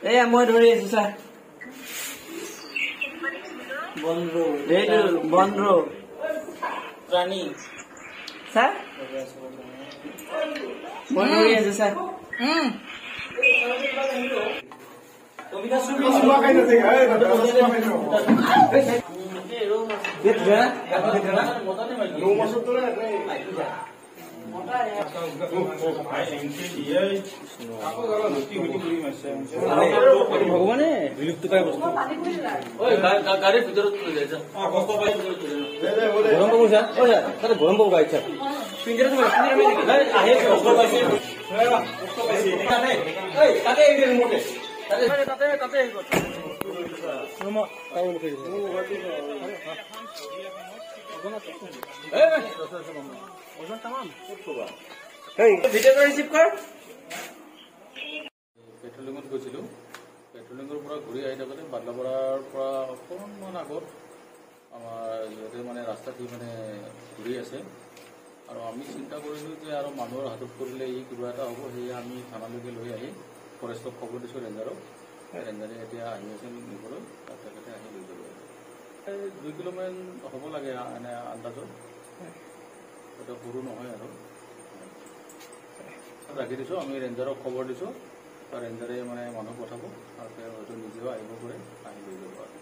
এয়া মই ধৰি আছো ছাৰ বন্ধ প্ৰাণী ছাৰ মই ধৰি আছো ছাৰ ভগৱানে বিলুপ্ত পাই বস্তু গাড়ীৰ ভিতৰত গৰম পাব ছাৰ গৰম পাব গাড়ী ছাৰ পেট্ৰলিঙত গৈছিলোঁ পেট্ৰলিঙৰ পৰা ঘূৰি আহি থাকোঁতে বাদলাপাৰাৰ পৰা অকণমান আগত আমাৰ ইয়াতে মানে ৰাস্তাটি মানে ঘূৰি আছে আৰু আমি চিন্তা কৰিলোঁ যে আৰু মানুহৰ হাতত কৰিলে ই কিবা এটা হ'ব সেয়ে আমি থানালৈকে লৈ আহি ফৰেষ্টক খবৰ দিছোঁ ৰেঞ্জাৰক ৰেঞ্জাৰে এতিয়া আহি আছে নিবলৈ তেখেতে আহি লৈ যাব 2 কিলোমিটাৰ হ'ব লাগে এনে আন্দাজত এটা সৰু নহয় আৰু ৰাখি দিছোঁ আমি ৰেঞ্জাৰক খবৰ দিছোঁ ৰেঞ্জাৰে মানে মানুহ পঠাব আৰু তেওঁ হয়তো নিজেও আহিব পাৰে আহি লৈ যাব আৰু